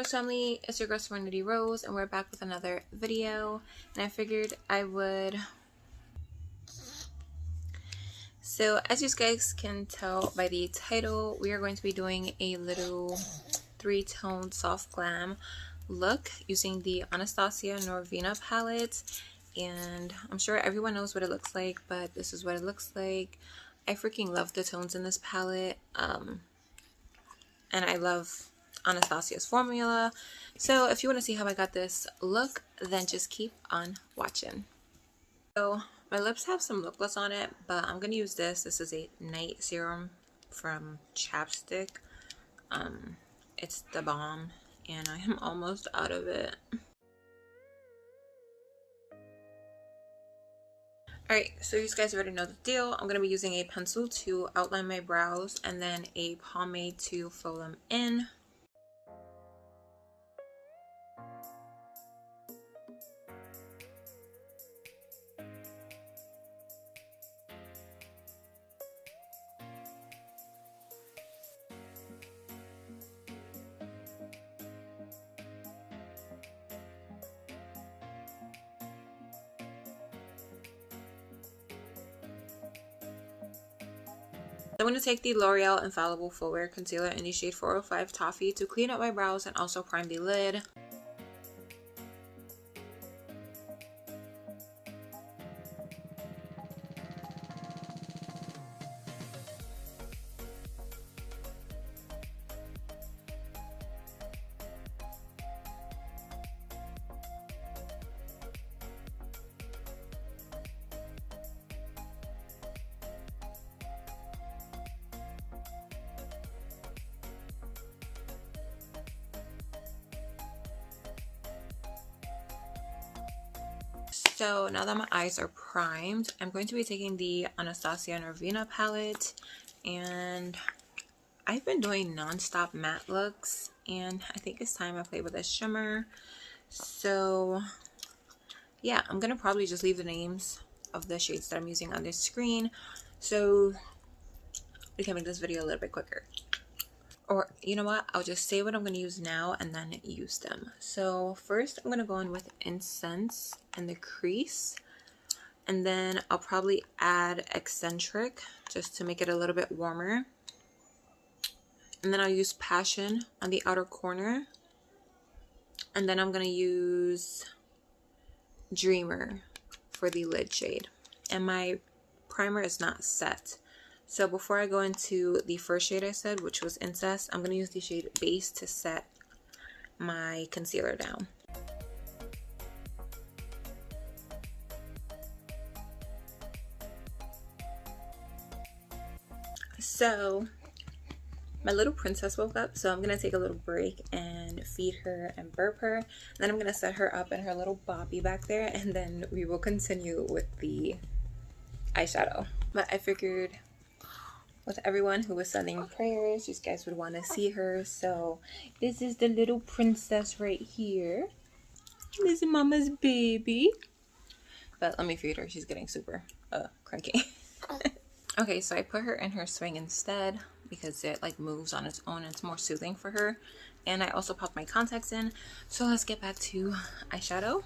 Rose family, it's your girl Serenity Rose, and we're back with another video. And I figured I would, so as you guys can tell by the title, we are going to be doing a little three-tone soft glam look using the Anastasia Norvina palette. And I'm sure everyone knows what it looks like, but this is what it looks like. I freaking love the tones in this palette, and I love Anastasia's formula. So if you want to see how I got this look, then just keep on watching. So my lips have some lip gloss on it, but I'm gonna use this. This is a night serum from Chapstick. It's the bomb, and I am almost out of it. Alright, so you guys already know the deal. I'm going to be using a pencil to outline my brows and then a pomade to fill them in. I'm going to take the L'Oreal Infallible Full Wear Concealer in the shade 405 Toffee to clean up my brows and also prime the lid. So now that my eyes are primed, I'm going to be taking the Anastasia Norvina palette, and I've been doing non-stop matte looks, and I think it's time I play with a shimmer. So yeah, I'm gonna probably just leave the names of the shades that I'm using on this screen so we can make this video a little bit quicker. Or you know what, I'll just say what I'm going to use now and then use them. So first I'm going to go in with Incense and the crease, and then I'll probably add Eccentric just to make it a little bit warmer, and then I'll use Passion on the outer corner, and then I'm going to use Dreamer for the lid shade. And my primer is not set. So before I go into the first shade I said, which was Incest, I'm going to use the shade Base to set my concealer down. So my little princess woke up, so I'm going to take a little break and feed her and burp her. And then I'm going to set her up in her little boppy back there, and then we will continue with the eyeshadow. But I figured with everyone who was sending prayers, you guys would want to see her. So this is the little princess right here. This is mama's baby. But let me feed her. She's getting super cranky. Okay, so I put her in her swing instead because it like moves on its own. It's more soothing for her. And I also popped my contacts in. So let's get back to eyeshadow.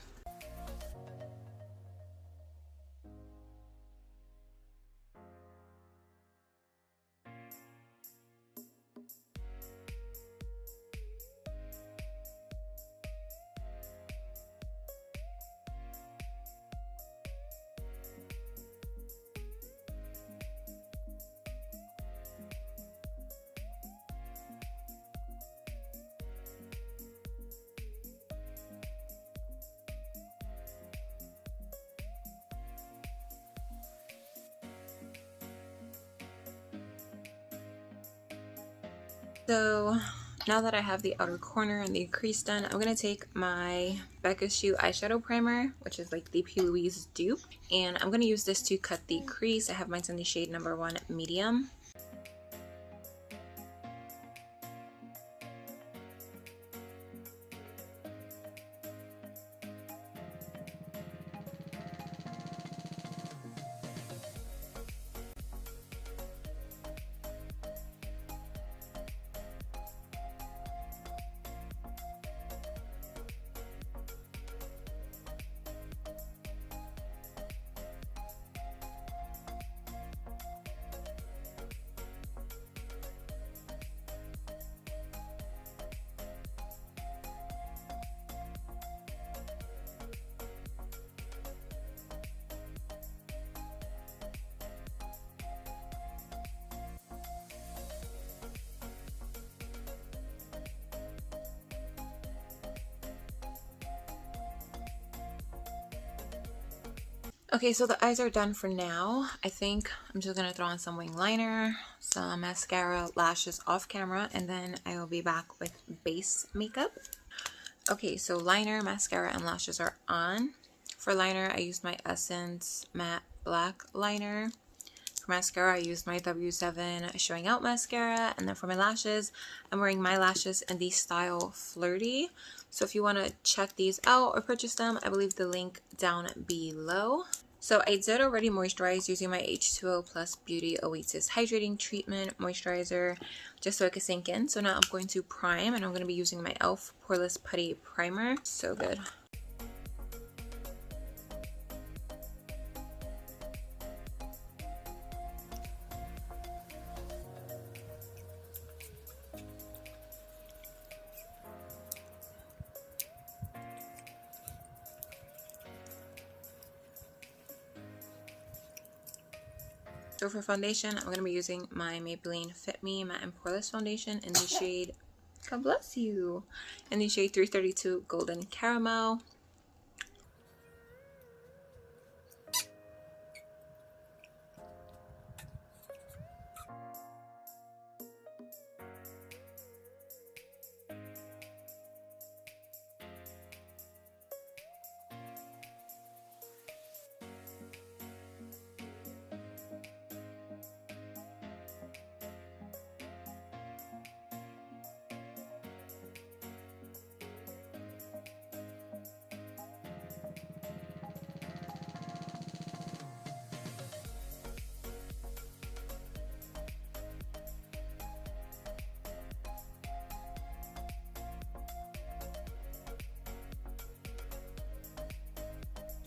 So now that I have the outer corner and the crease done, I'm going to take my Becca Shoe eyeshadow primer, which is like the P. Louise dupe, and I'm going to use this to cut the crease. I have mine in the shade number 1 medium. Okay, so the eyes are done for now. I think I'm just gonna throw on some wing liner, some mascara, lashes off camera, and then I will be back with base makeup. Okay, so liner, mascara, and lashes are on. For liner, I used my Essence Matte Black Liner. For mascara, I used my W7 Showing Out Mascara. And then for my lashes, I'm wearing my lashes in the style Flirty. So if you want to check these out or purchase them, I will leave the link down below. So I did already moisturize using my H2O Plus Beauty Oasis Hydrating Treatment Moisturizer just so it could sink in. So now I'm going to prime, and I'm going to be using my e.l.f. Poreless Putty Primer. So good. So for foundation, I'm going to be using my Maybelline Fit Me Matte and Poreless Foundation in the shade, God bless you, in the shade 332 Golden Caramel.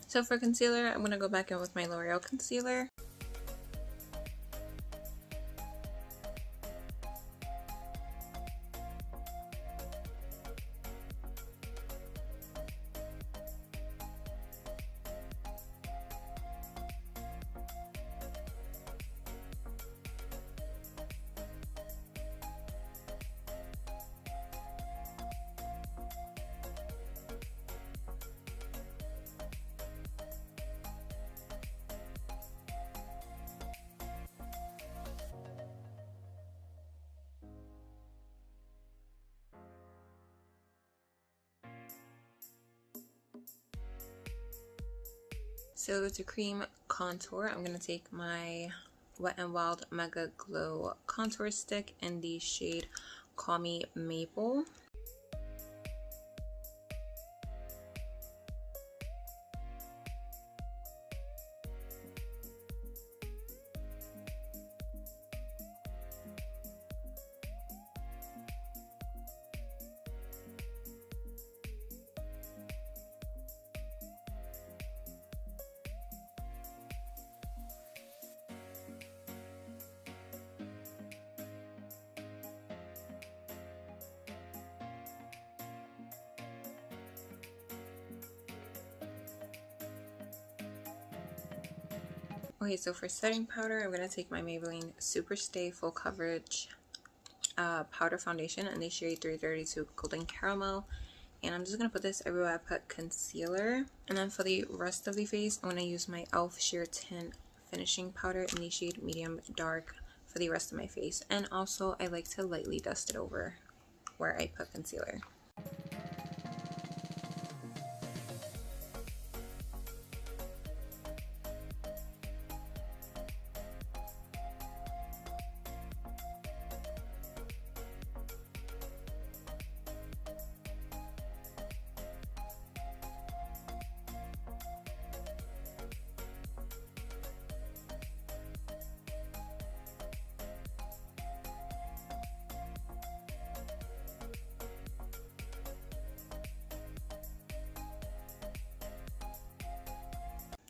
So for concealer, I'm going to go back in with my L'Oreal concealer. So to cream contour, I'm going to take my Wet n Wild Mega Glow Contour Stick in the shade Call Me Maple. Okay, so for setting powder, I'm going to take my Maybelline Super Stay Full Coverage Powder Foundation in the shade 332 Golden Caramel. And I'm just going to put this everywhere I put concealer. And then for the rest of the face, I'm going to use my e.l.f. Sheer Tint Finishing Powder in the shade Medium Dark for the rest of my face. And also, I like to lightly dust it over where I put concealer.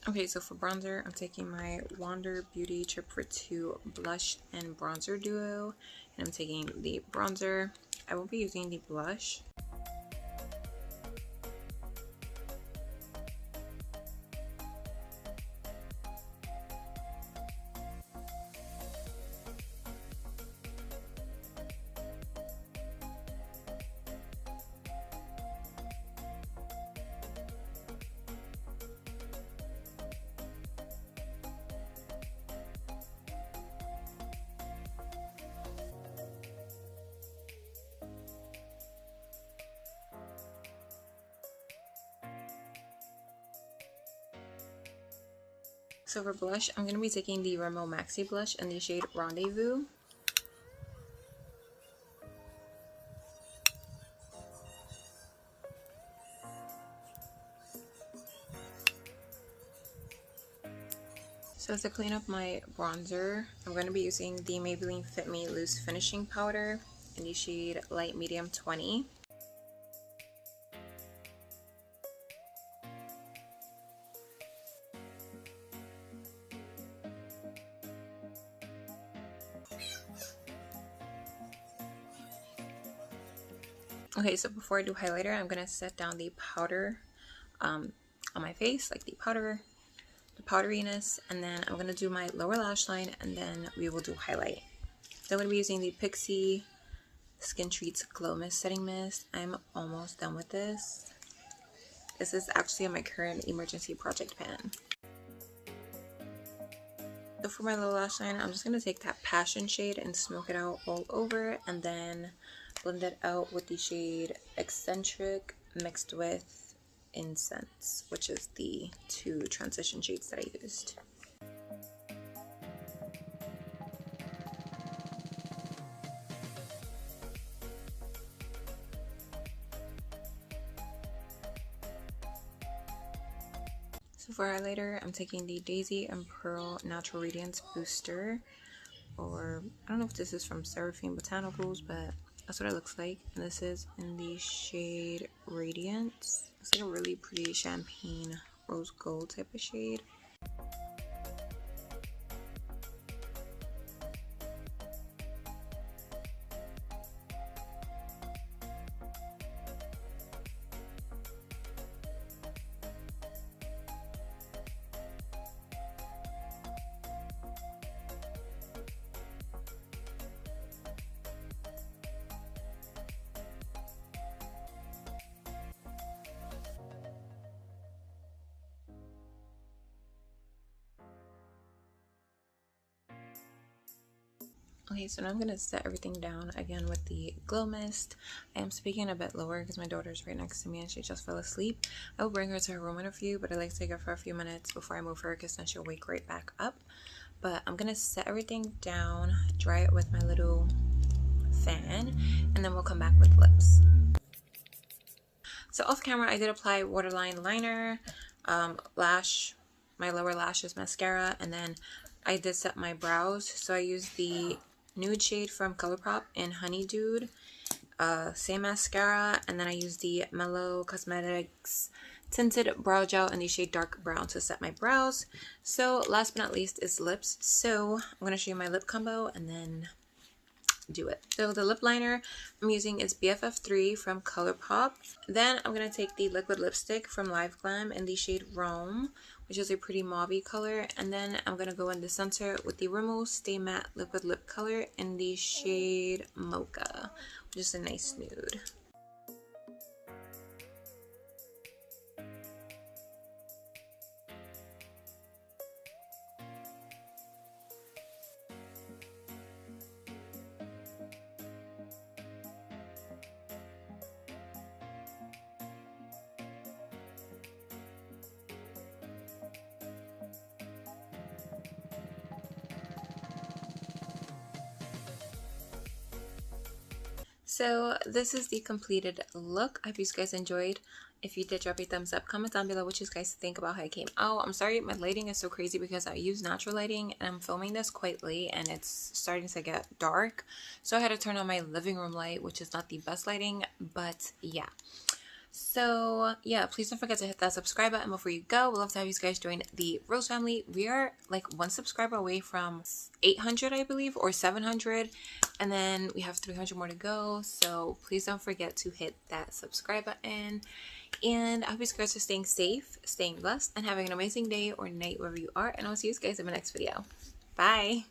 Okay, so for bronzer, I'm taking my Wander Beauty Trip for Two Blush and Bronzer Duo. And I'm taking the bronzer. I won't be using the blush. So for blush, I'm going to be taking the Rimmel Maxi Blush in the shade Rendezvous. So to clean up my bronzer, I'm going to be using the Maybelline Fit Me Loose Finishing Powder in the shade Light Medium 20. Okay, so before I do highlighter, I'm going to set down the powder on my face, like the powderiness, and then I'm going to do my lower lash line, and then we will do highlight. So I'm going to be using the Pixi Skin Treats Glow Mist Setting Mist. I'm almost done with this. This is actually my current emergency project pan. So for my lower lash line, I'm just going to take that Passion shade and smoke it out all over, and then blend it out with the shade Eccentric mixed with Incense, which is the two transition shades that I used. So for highlighter, I'm taking the Daisy and Pearl Natural Radiance Booster, or I don't know if this is from Seraphine Botanicals, but that's what it looks like. And this is in the shade Radiance. It's like a really pretty champagne rose gold type of shade. Okay, so now I'm going to set everything down again with the Glow Mist. I am speaking a bit lower because my daughter's right next to me and she just fell asleep. I will bring her to her room in a few, but I like to give her a few minutes before I move her because then she'll wake right back up. But I'm going to set everything down, dry it with my little fan, and then we'll come back with lips. So off camera, I did apply waterline liner, my lower lashes mascara, and then I did set my brows. So I used the nude shade from ColourPop in Honey Dude, same mascara, and then I used the Mellow Cosmetics tinted brow gel in the shade Dark Brown to set my brows. So last but not least is lips. So I'm going to show you my lip combo and then do it. So the lip liner I'm using is BFF3 from ColourPop. Then I'm going to take the liquid lipstick from Live Glam in the shade Rome, which is a pretty mauve color, and then I'm going to go in the center with the Rimmel Stay Matte Liquid Lip Color in the shade Mocha, which is a nice nude. So this is the completed look. I hope you guys enjoyed. If you did, drop a thumbs up. Comment down below what you guys think about how it came out. I'm sorry my lighting is so crazy because I use natural lighting and I'm filming this quite late and it's starting to get dark. So I had to turn on my living room light, which is not the best lighting, but yeah. So yeah, please don't forget to hit that subscribe button before you go. We'd love to have you guys join the Rose family. We are like 1 subscriber away from 800, I believe, or 700, and then we have 300 more to go. So please don't forget to hit that subscribe button, and I hope you guys are staying safe, staying blessed, and having an amazing day or night wherever you are, and I'll see you guys in my next video. Bye.